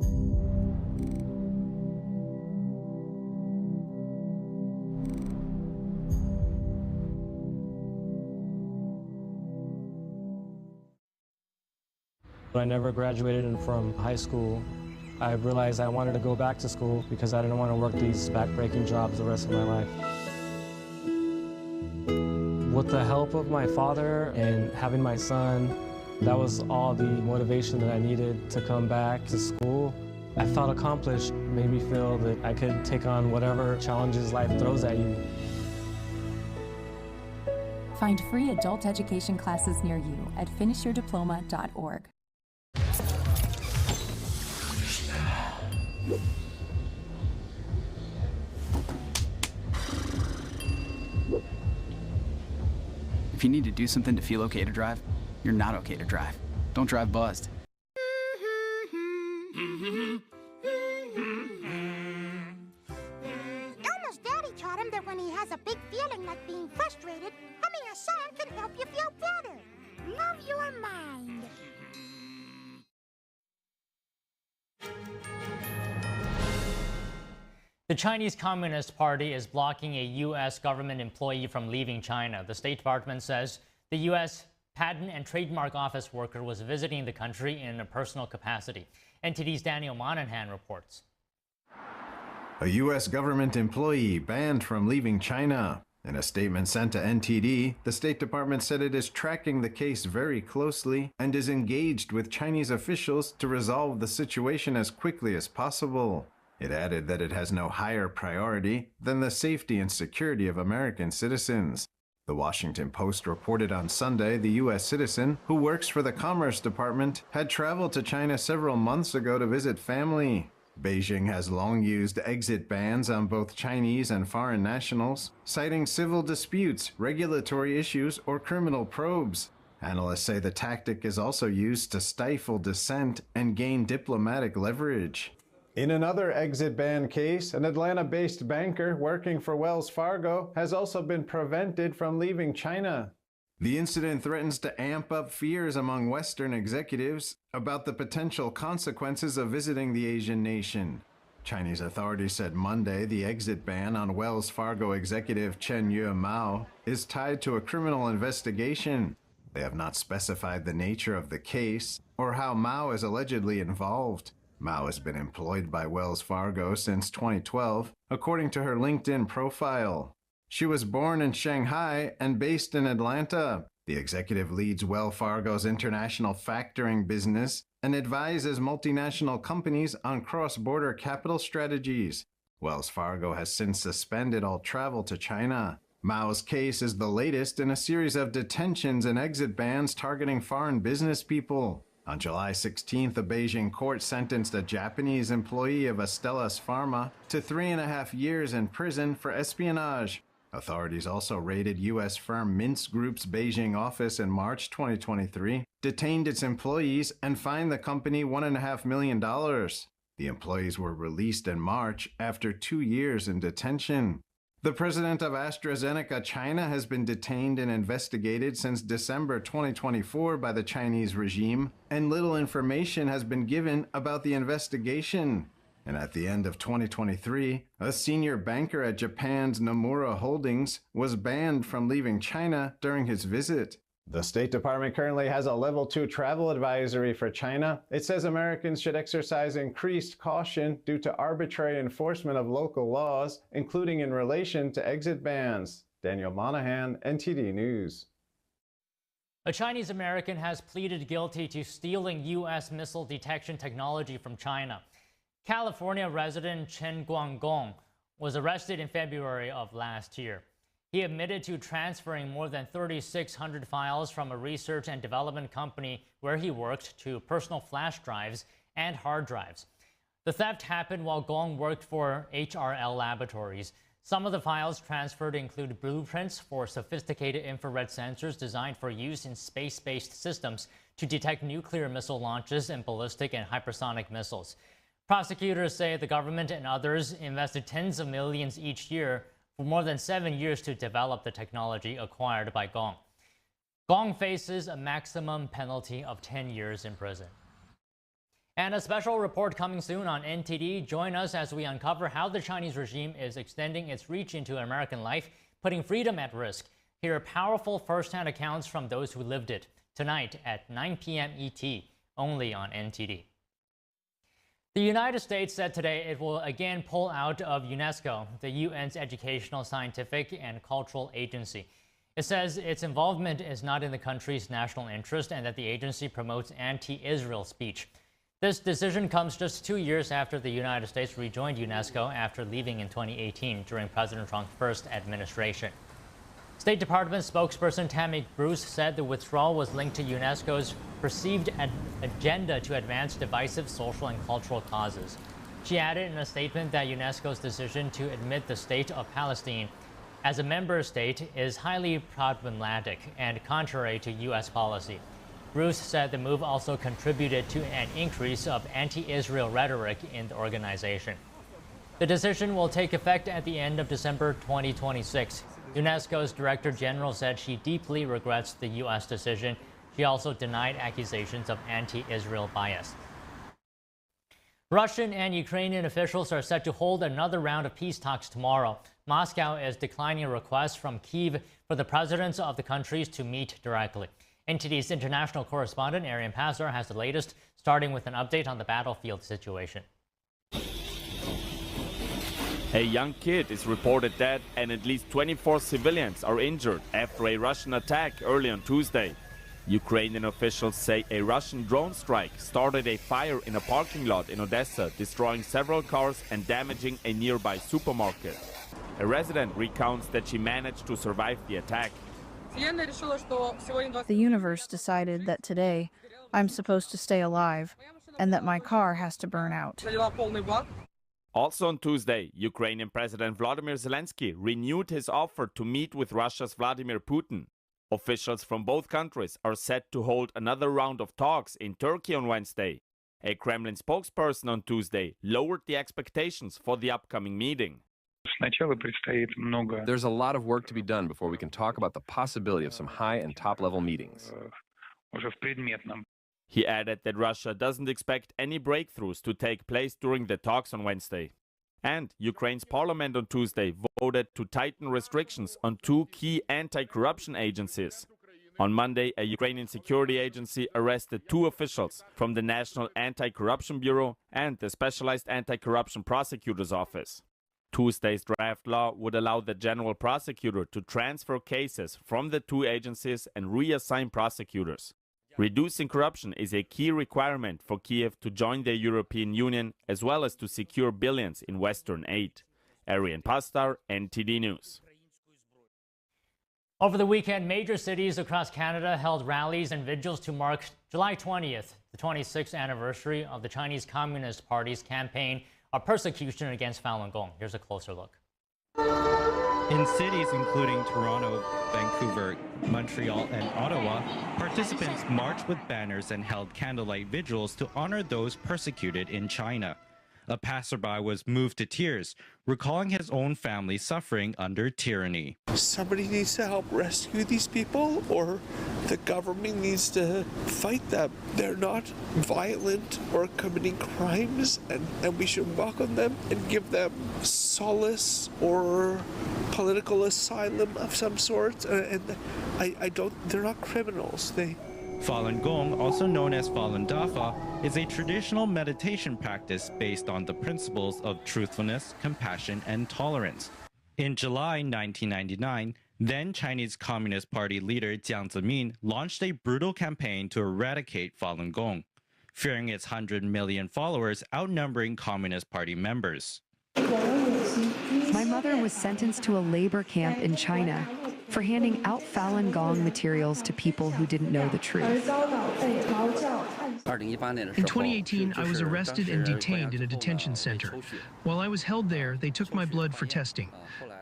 I never graduated from high school. I realized I wanted to go back to school because I didn't want to work these back-breaking jobs the rest of my life. With the help of my father and having my son, that was all the motivation that I needed to come back to school. I felt accomplished, made me feel that I could take on whatever challenges life throws at you. Find free adult education classes near you at finishyourdiploma.org. If you need to do something to feel okay to drive, you're not okay to drive. Don't drive buzzed. Elmo's daddy taught him that when he has a big feeling like being frustrated, humming a song can help you feel better. Love your mind. The Chinese Communist Party is blocking a U.S. government employee from leaving China. The State Department says the U.S. Patent and Trademark Office worker was visiting the country in a personal capacity. NTD's Daniel Monahan reports. A U.S. government employee banned from leaving China. In a statement sent to NTD, the State Department said it is tracking the case very closely and is engaged with Chinese officials to resolve the situation as quickly as possible. It added that it has no higher priority than the safety and security of American citizens. The Washington Post reported on Sunday the U.S. citizen, who works for the Commerce Department, had traveled to China several months ago to visit family. Beijing has long used exit bans on both Chinese and foreign nationals, citing civil disputes, regulatory issues, or criminal probes. Analysts say the tactic is also used to stifle dissent and gain diplomatic leverage. In another exit ban case, an Atlanta-based banker working for Wells Fargo has also been prevented from leaving China. The incident threatens to amp up fears among Western executives about the potential consequences of visiting the Asian nation. Chinese authorities said Monday the exit ban on Wells Fargo executive Chen Yue Mao is tied to a criminal investigation. They have not specified the nature of the case or how Mao is allegedly involved. Mao has been employed by Wells Fargo since 2012, according to her LinkedIn profile. She was born in Shanghai and based in Atlanta. The executive leads Wells Fargo's international factoring business and advises multinational companies on cross-border capital strategies. Wells Fargo has since suspended all travel to China. Mao's case is the latest in a series of detentions and exit bans targeting foreign business people. On July 16th, a Beijing court sentenced a Japanese employee of Astellas Pharma to 3.5 years in prison for espionage. Authorities also raided U.S. firm Mintz Group's Beijing office in March 2023, detained its employees, and fined the company $1.5 million. The employees were released in March after 2 years in detention. The president of AstraZeneca China has been detained and investigated since December 2024 by the Chinese regime, and little information has been given about the investigation. And at the end of 2023, a senior banker at Japan's Nomura Holdings was banned from leaving China during his visit. The State Department currently has a level 2 travel advisory for China. It says Americans should exercise increased caution due to arbitrary enforcement of local laws, including in relation to exit bans. Daniel Monahan, NTD News. A Chinese American has pleaded guilty to stealing U.S. missile detection technology from China. California resident Chen Guanggong was arrested in February of last year. He admitted to transferring more than 3,600 files from a research and development company where he worked to personal flash drives and hard drives. The theft happened while Gong worked for HRL Laboratories. Some of the files transferred include blueprints for sophisticated infrared sensors designed for use in space-based systems to detect nuclear missile launches and ballistic and hypersonic missiles. Prosecutors say the government and others invested tens of millions each year for more than 7 years to develop the technology acquired by Gong. Gong faces a maximum penalty of 10 years in prison. And a special report coming soon on NTD. Join us as we uncover how the Chinese regime is extending its reach into American life, putting freedom at risk. Here are powerful first-hand accounts from those who lived it. Tonight at 9 p.m. ET, only on NTD. The United States said today it will again pull out of UNESCO, the UN's educational, scientific, and cultural agency. It says its involvement is not in the country's national interest and that the agency promotes anti-Israel speech. This decision comes just 2 years after the United States rejoined UNESCO after leaving in 2018 during President Trump's first administration. State Department spokesperson Tammy Bruce said the withdrawal was linked to UNESCO's perceived agenda to advance divisive social and cultural causes. She added in a statement that UNESCO's decision to admit the state of Palestine as a member state is highly problematic and contrary to U.S. policy. Bruce said the move also contributed to an increase of anti-Israel rhetoric in the organization. The decision will take effect at the end of December 2026. UNESCO's Director General said she deeply regrets the U.S. decision. She also denied accusations of anti-Israel bias. Russian and Ukrainian officials are set to hold another round of peace talks tomorrow. Moscow is declining requests from Kyiv for the presidents of the countries to meet directly. NTD's international correspondent Arian Pasar has the latest, starting with an update on the battlefield situation. A young kid is reported dead and at least 24 civilians are injured after a Russian attack early on Tuesday. Ukrainian officials say a Russian drone strike started a fire in a parking lot in Odessa, destroying several cars and damaging a nearby supermarket. A resident recounts that she managed to survive the attack. The universe decided that today I'm supposed to stay alive and that my car has to burn out. Also on Tuesday, Ukrainian President Volodymyr Zelensky renewed his offer to meet with Russia's Vladimir Putin. Officials from both countries are set to hold another round of talks in Turkey on Wednesday. A Kremlin spokesperson on Tuesday lowered the expectations for the upcoming meeting. There's a lot of work to be done before we can talk about the possibility of some high and top-level meetings. He added that Russia doesn't expect any breakthroughs to take place during the talks on Wednesday. And Ukraine's parliament on Tuesday voted to tighten restrictions on two key anti-corruption agencies. On Monday, a Ukrainian security agency arrested two officials from the National Anti-Corruption Bureau and the Specialized Anti-Corruption Prosecutor's Office. Tuesday's draft law would allow the general prosecutor to transfer cases from the two agencies and reassign prosecutors. Reducing corruption is a key requirement for Kiev to join the European Union, as well as to secure billions in Western aid. Arian Pastar, NTD News. Over the weekend, major cities across Canada held rallies and vigils to mark July 20th, the 26th anniversary of the Chinese Communist Party's campaign of persecution against Falun Gong. Here's a closer look. In cities including Toronto, Vancouver, Montreal, and Ottawa, participants marched with banners and held candlelight vigils to honor those persecuted in China. A passerby was moved to tears, recalling his own family suffering under tyranny. Somebody needs to help rescue these people, or the government needs to fight them. They're not violent or committing crimes, and we should welcome them and give them solace or political asylum of some sort. And they're not criminals. Falun Gong, also known as Falun Dafa, is a traditional meditation practice based on the principles of truthfulness, compassion, and tolerance. In July 1999, then Chinese Communist Party leader Jiang Zemin launched a brutal campaign to eradicate Falun Gong, fearing its 100 million followers outnumbering Communist Party members. My mother was sentenced to a labor camp in China for handing out Falun Gong materials to people who didn't know the truth. In 2018, I was arrested and detained in a detention center. While I was held there, they took my blood for testing.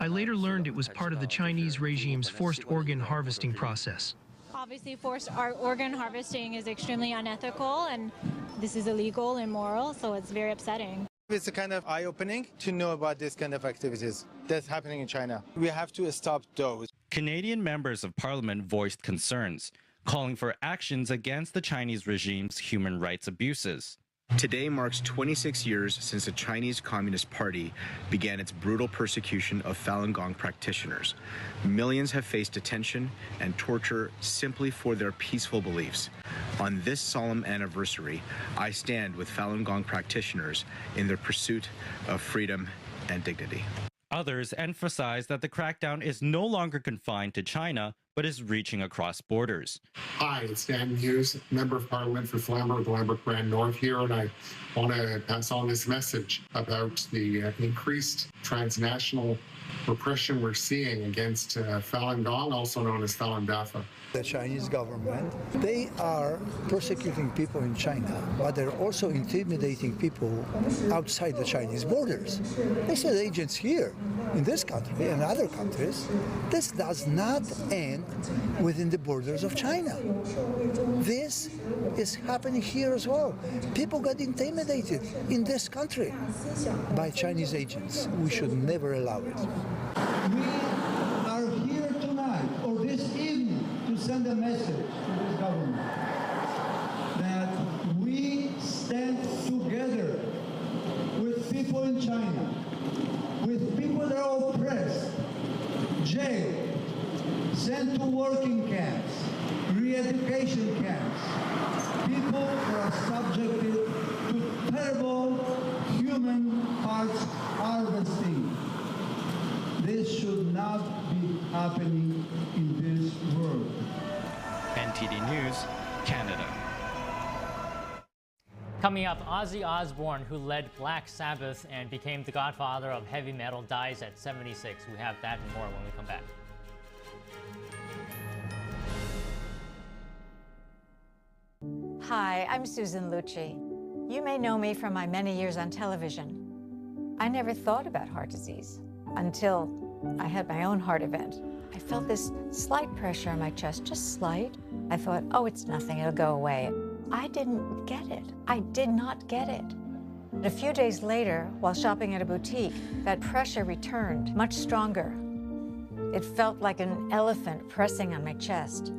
I later learned it was part of the Chinese regime's forced organ harvesting process. Obviously, forced organ harvesting is extremely unethical, and this is illegal and immoral, so it's very upsetting. It's kind of eye-opening to know about this kind of activities that's happening in China. We have to stop those. Canadian members of parliament voiced concerns, calling for actions against the Chinese regime's human rights abuses. Today marks 26 years since the Chinese Communist Party began its brutal persecution of Falun Gong practitioners. Millions have faced detention and torture simply for their peaceful beliefs. On this solemn anniversary, I stand with Falun Gong practitioners in their pursuit of freedom and dignity. Others emphasize that the crackdown is no longer confined to China, but is reaching across borders. Hi, it's Dan Hughes, Member of Parliament for Flamborough, Lambert, Grand North here, and I want to pass on this message about the increased transnational repression we're seeing against Falun Gong, also known as Falun Dafa. The Chinese government, they are persecuting people in China, but they're also intimidating people outside the Chinese borders. They send agents here, in this country and other countries. This does not end within the borders of China. This is happening here as well. People got intimidated in this country by Chinese agents. We should never allow it. We are here tonight, or this evening, to send a message to this government that we stand together with people in China, with people that are oppressed, jailed, sent to working camps, re-education camps, people that are subjected to terrible human parts harvesting. This should not be happening in this world. NTD News, Canada. Coming up, Ozzy Osbourne, who led Black Sabbath and became the godfather of heavy metal, dies at 76. We have that and more when we come back. Hi, I'm Susan Lucci. You may know me from my many years on television. I never thought about heart disease until I had my own heart event. I felt this slight pressure on my chest, just slight. I thought, oh, it's nothing, it'll go away. I didn't get it. I did not get it. A few days later, while shopping at a boutique, that pressure returned, much stronger. It felt like an elephant pressing on my chest.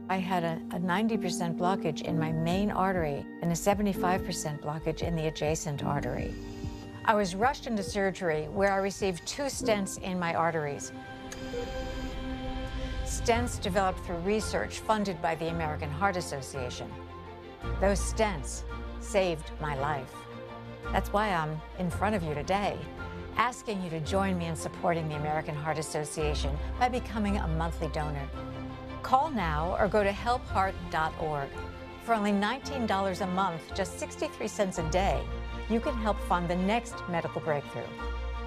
I had a 90% blockage in my main artery and a 75% blockage in the adjacent artery. I was rushed into surgery where I received 2 stents in my arteries. Stents developed through research funded by the American Heart Association. Those stents saved my life. That's why I'm in front of you today, asking you to join me in supporting the American Heart Association by becoming a monthly donor. Call now or go to helpheart.org. For only $19 a month, just 63 cents a day, you can help fund the next medical breakthrough.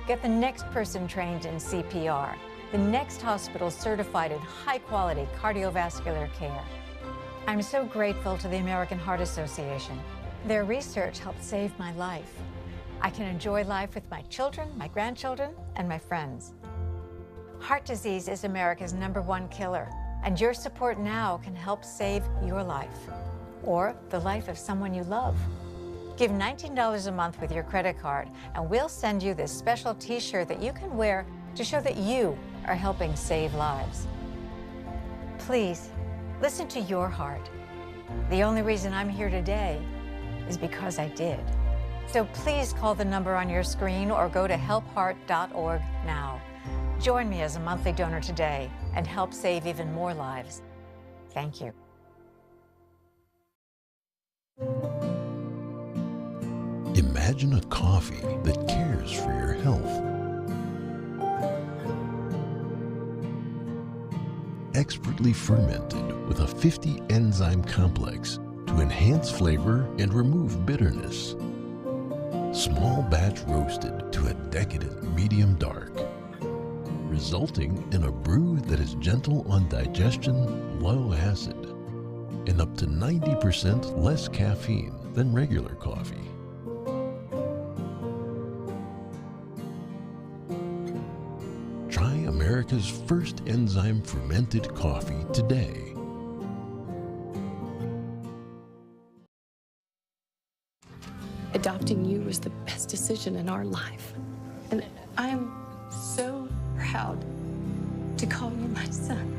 Get the next person trained in CPR, the next hospital certified in high-quality cardiovascular care. I'm so grateful to the American Heart Association. Their research helped save my life. I can enjoy life with my children, my grandchildren, and my friends. Heart disease is America's #1 killer, and your support now can help save your life or the life of someone you love. Give $19 a month with your credit card, and we'll send you this special t-shirt that you can wear to show that you are helping save lives. Please, listen to your heart. The only reason I'm here today is because I did. So please call the number on your screen or go to helpheart.org now. Join me as a monthly donor today and help save even more lives. Thank you. Imagine a coffee that cares for your health. Expertly fermented with a 50 enzyme complex to enhance flavor and remove bitterness. Small batch roasted to a decadent medium dark, resulting in a brew that is gentle on digestion, low acid, and up to 90% less caffeine than regular coffee. Try America's first enzyme fermented coffee today. Adopting you was the best decision in our life. And I'm so proud to call you my son.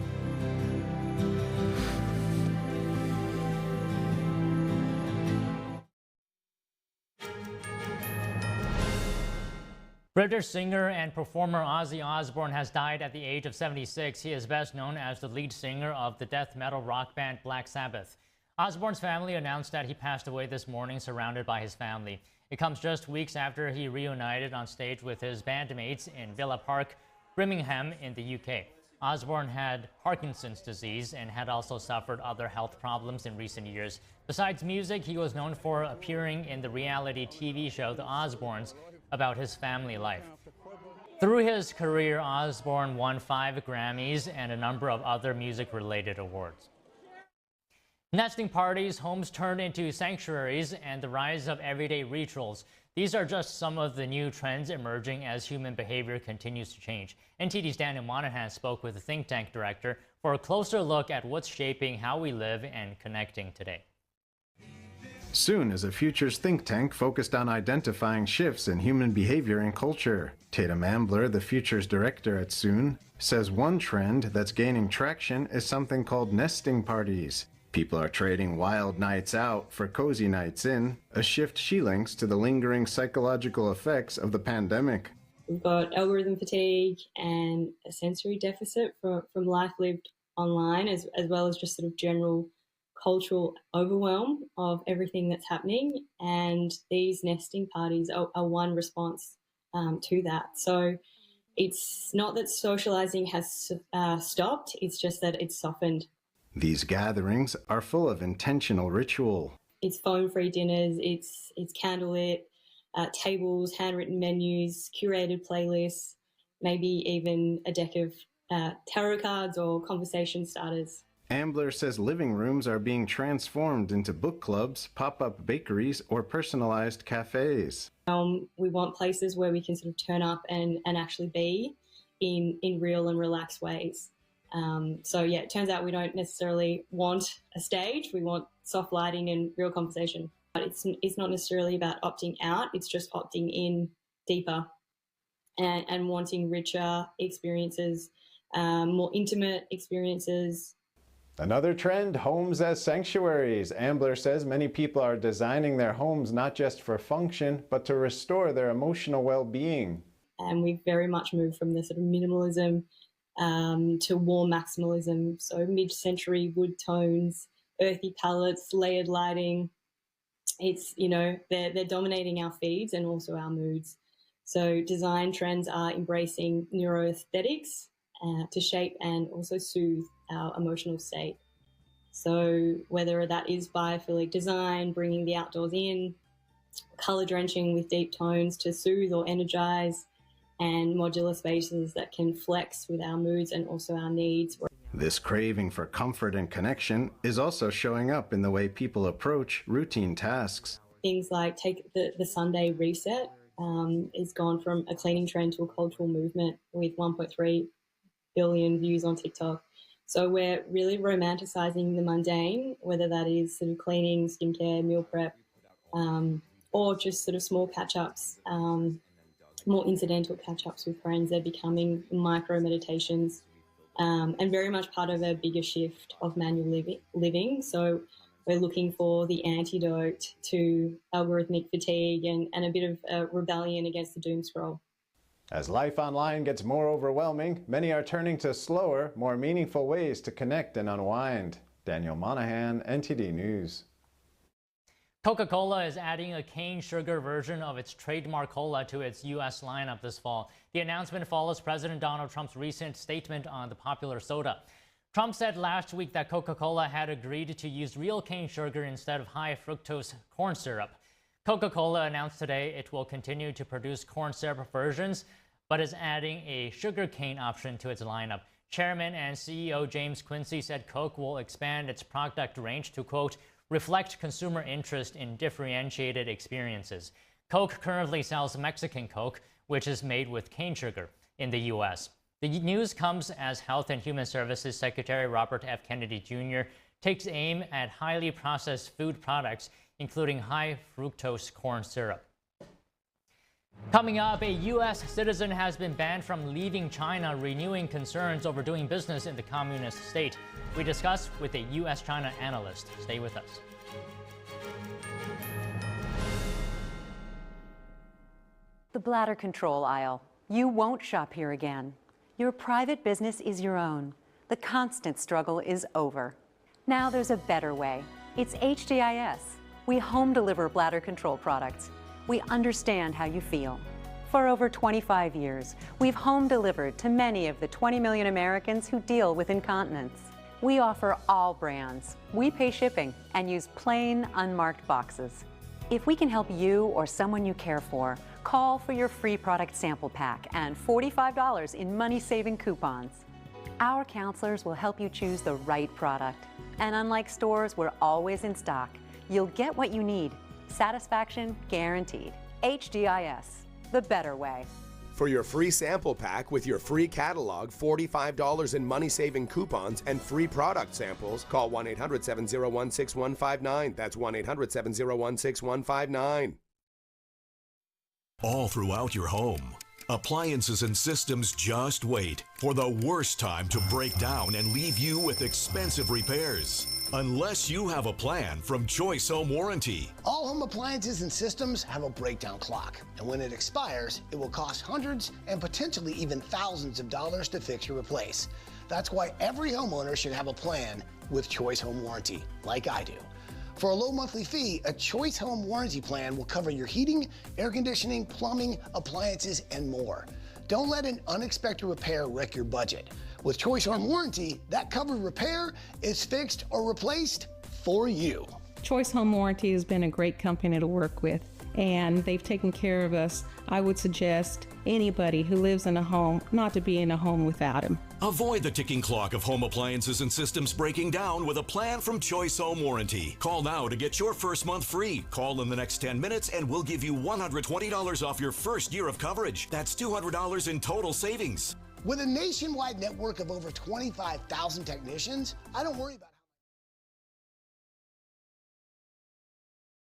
British singer and performer Ozzy Osbourne has died at the age of 76. He is best known as the lead singer of the death metal rock band Black Sabbath. Osbourne's family announced that he passed away this morning surrounded by his family. It comes just weeks after he reunited on stage with his bandmates in Villa Park, Birmingham in the UK. Osbourne had Parkinson's disease and had also suffered other health problems in recent years. Besides music, he was known for appearing in the reality TV show The Osbournes about his family life. Through his career, Osbourne won 5 Grammys and a number of other music-related awards. Nesting parties, homes turned into sanctuaries, and the rise of everyday rituals. These are just some of the new trends emerging as human behavior continues to change. NTD's Daniel Monahan spoke with the think tank director for a closer look at what's shaping how we live and connecting today. Soon is a futures think tank focused on identifying shifts in human behavior and culture. Tatum Ambler, the futures director at Soon, says one trend that's gaining traction is something called nesting parties. People are trading wild nights out for cozy nights in, a shift she links to the lingering psychological effects of the pandemic. We've got algorithm fatigue and a sensory deficit from life lived online, as well as just sort of general cultural overwhelm of everything that's happening. And these nesting parties are one response to that. So it's not that socializing has stopped, it's just that it's softened. These gatherings are full of intentional ritual. It's phone-free dinners, it's candlelit, tables, handwritten menus, curated playlists, maybe even a deck of tarot cards or conversation starters. Ambler says living rooms are being transformed into book clubs, pop-up bakeries, or personalized cafes. We want places where we can sort of turn up and actually be in real and relaxed ways. So yeah, it turns out we don't necessarily want a stage. We want soft lighting and real conversation. But it's not necessarily about opting out. It's just opting in deeper and wanting richer experiences, more intimate experiences. Another trend, homes as sanctuaries. Ambler says many people are designing their homes not just for function, but to restore their emotional well-being. And we've very much moved from the sort of minimalism to warm maximalism. So mid-century wood tones, earthy palettes, layered lighting. It's, you know, they're dominating our feeds and also our moods. So design trends are embracing neuroaesthetics to shape and also soothe our emotional state. So whether that is biophilic design, bringing the outdoors in, color drenching with deep tones to soothe or energize, and modular spaces that can flex with our moods and also our needs. This craving for comfort and connection is also showing up in the way people approach routine tasks. Things like take the Sunday reset is gone from a cleaning trend to a cultural movement with 1.3 billion views on TikTok. So we're really romanticizing the mundane, whether that is sort of cleaning, skincare, meal prep, or just sort of small catch-ups, more incidental catch-ups with friends. They're becoming micro meditations and very much part of a bigger shift of manual living. So we're looking for the antidote to algorithmic fatigue and a bit of rebellion against the doom scroll. As life online gets more overwhelming, many are turning to slower, more meaningful ways to connect and unwind. Daniel Monahan, NTD News. Coca-Cola is adding a cane sugar version of its trademark cola to its U.S. lineup this fall. The announcement follows President Donald Trump's recent statement on the popular soda. Trump said last week that Coca-Cola had agreed to use real cane sugar instead of high fructose corn syrup. Coca-Cola announced today it will continue to produce corn syrup versions, but is adding a sugar cane option to its lineup. Chairman and CEO James Quincy said Coke will expand its product range to, quote, reflect consumer interest in differentiated experiences. Coke currently sells Mexican Coke, which is made with cane sugar, in the U.S. The news comes as Health and Human Services Secretary Robert F. Kennedy Jr. takes aim at highly processed food products, including high fructose corn syrup. Coming up, a U.S. citizen has been banned from leaving China, renewing concerns over doing business in the communist state. We discuss with a U.S.-China analyst. Stay with us. The bladder control aisle. You won't shop here again. Your private business is your own. The constant struggle is over. Now there's a better way. It's HDIS. We home deliver bladder control products. We understand how you feel. For over 25 years, we've home delivered to many of the 20 million Americans who deal with incontinence. We offer all brands. We pay shipping and use plain, unmarked boxes. If we can help you or someone you care for, call for your free product sample pack and $45 in money-saving coupons. Our counselors will help you choose the right product. And unlike stores, we're always in stock. You'll get what you need. Satisfaction guaranteed. HDIS, the better way. For your free sample pack with your free catalog, $45 in money-saving coupons, and free product samples, call 1-800-701-6159. That's 1-800-701-6159. All throughout your home, appliances and systems just wait for the worst time to break down and leave you with expensive repairs. Unless you have a plan from Choice Home Warranty. All home appliances and systems have a breakdown clock, and when it expires, it will cost hundreds and potentially even thousands of dollars to fix or replace. That's why every homeowner should have a plan with Choice Home Warranty, like I do. For a low monthly fee, a Choice Home Warranty plan will cover your heating, air conditioning, plumbing, appliances, and more. Don't let an unexpected repair wreck your budget. With Choice Home Warranty, that covered repair is fixed or replaced for you. Choice Home Warranty has been a great company to work with, and they've taken care of us. I would suggest anybody who lives in a home not to be in a home without them. Avoid the ticking clock of home appliances and systems breaking down with a plan from Choice Home Warranty. Call now to get your first month free. Call in the next 10 minutes and we'll give you $120 off your first year of coverage. That's $200 in total savings. With a nationwide network of over 25,000 technicians, I don't worry about it.